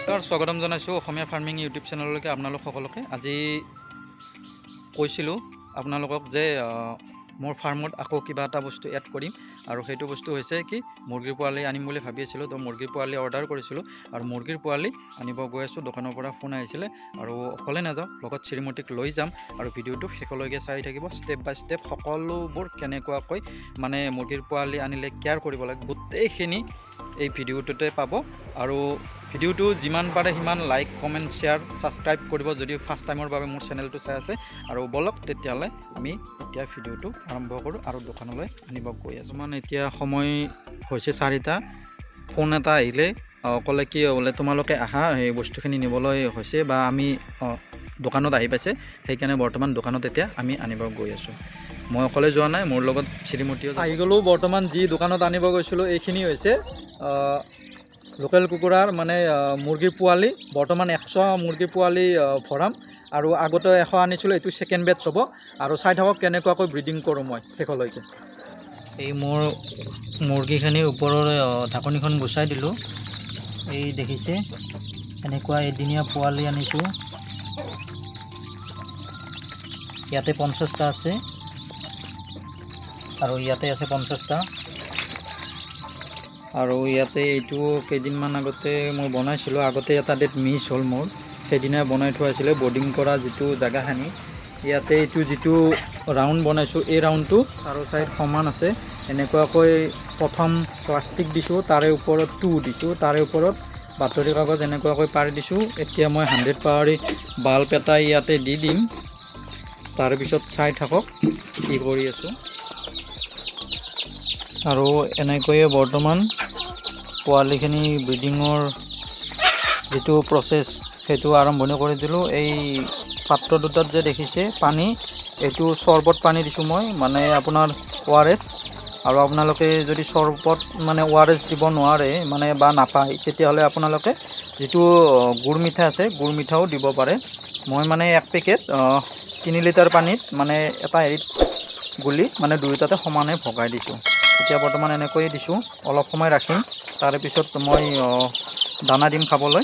নমস্কাৰ, স্বাগতম জনাইছোঁ অসমীয়া ফাৰ্মিং ইউটিউব চেনেললৈকে আপোনালোক সকলোকে। আজি কৈছিলোঁ আপোনালোকক যে মোৰ ফাৰ্মত আকৌ কিবা এটা বস্তু এড কৰিম, আৰু সেইটো বস্তু হৈছে কি মুৰ্গীৰ পোৱালি আনিম বুলি ভাবি আছিলোঁ। তো মুৰ্গীৰ পোৱালি অৰ্ডাৰ কৰিছিলোঁ আৰু মুৰ্গীৰ পোৱালি আনিব গৈ আছোঁ। দোকানৰ পৰা ফোন আহিছিলে আৰু অকলে নাযাওঁ, লগত শ্ৰীমতীক লৈ যাম আৰু ভিডিঅ'টো শেষলৈকে চাই থাকিব। ষ্টেপ বাই ষ্টেপ সকলোবোৰ কেনেকুৱাকৈ মানে মুৰ্গীৰ পোৱালি আনিলে কেয়াৰ কৰিব লাগে গোটেইখিনি এই ভিডিঅ'টোতে পাব। আৰু ভিডিঅ'টো যিমান পাৰে সিমান লাইক, কমেণ্ট, শ্বেয়াৰ, ছাবস্ক্ৰাইব কৰিব যদি ফাৰ্ষ্ট টাইমৰ বাবে মোৰ চেনেলটো চাই আছে। আৰু বলক তেতিয়াহ'লে আমি এতিয়া ভিডিঅ'টো আৰম্ভ কৰোঁ আৰু দোকানলৈ আনিব গৈ আছোঁ। মানে এতিয়া সময় হৈছে 4টা। ফোন এটা আহিলে ক'লে কি বোলে তোমালোকে আহা, সেই বস্তুখিনি নিবলৈ হৈছে বা আমি দোকানত আহি পাইছে, সেইকাৰণে বৰ্তমান দোকানত এতিয়া আমি আনিব গৈ আছোঁ। মই অকলে যোৱা নাই, মোৰ লগত শ্ৰীমতীও আহি গ'লোঁ। বৰ্তমান যি দোকানত আনিব গৈছিলোঁ এইখিনি হৈছে লোকেল কুকুৰাৰ মানে মুৰ্গীৰ পোৱালি। বৰ্তমান 100 মুৰ্গীৰ পোৱালি ভৰাম আৰু আগতে 100 আনিছিলোঁ, এইটো ছেকেণ্ড বেটছ হ'ব। আৰু চাই থাকক কেনেকুৱাকৈ ব্ৰিডিং কৰোঁ মই শেষলৈকে। এই মোৰ মুৰ্গীখিনিৰ ওপৰৰে ঢাকনিখন গুচাই দিলোঁ। এই দেখিছে এনেকুৱা এদিনীয়া পোৱালি আনিছোঁ। ইয়াতে 50টা আছে আৰু ইয়াতে আছে 50টা। আৰু ইয়াতে এইটো কেইদিনমান আগতে মই বনাইছিলোঁ, আগতে এটা ডেট মিছ হ'ল মোৰ, সেইদিনা বনাই থোৱা আছিলে বৰ্ডিং কৰা যিটো জেগাখিনি। ইয়াতে এইটো যিটো ৰাউণ্ড বনাইছোঁ, এই ৰাউণ্ডটো চাৰো চাইড সমান আছে। এনেকুৱাকৈ প্ৰথম প্লাষ্টিক দিছোঁ, তাৰে ওপৰত 2 দিছোঁ, তাৰে ওপৰত বাতৰি কাগজ এনেকুৱাকৈ পাৰি দিছোঁ। এতিয়া মই 100 পাৱাৰী বাল্ব এটা ইয়াতে দি দিম। তাৰপিছত চাই থাকক কি কৰি আছোঁ। আৰু এনেকৈয়ে বৰ্তমান পোৱালিখিনি ব্ৰিডিঙৰ যিটো প্ৰচেছ সেইটো আৰম্ভণি কৰি দিলোঁ। এই পাত্ৰ দুটাত যে দেখিছে পানী, এইটো চৰ্বত পানী দিছোঁ মই, মানে আপোনাৰ ORS। আৰু আপোনালোকে যদি চৰ্বত মানে ORS দিব নোৱাৰে মানে বা নাপায়, তেতিয়াহ'লে আপোনালোকে যিটো গুড় মিঠা আছে, গুড় মিঠাও দিব পাৰে। মই মানে 1 পেকেট 3 লিটাৰ পানীত মানে এটা হেৰিত গুলি মানে দুয়োটাতে সমানে ভগাই দিছোঁ। এতিয়া বৰ্তমান এনেকৈয়ে দিছোঁ, অলপ সময় ৰাখিম, তাৰে পিছত মই দানা দিম খাবলৈ।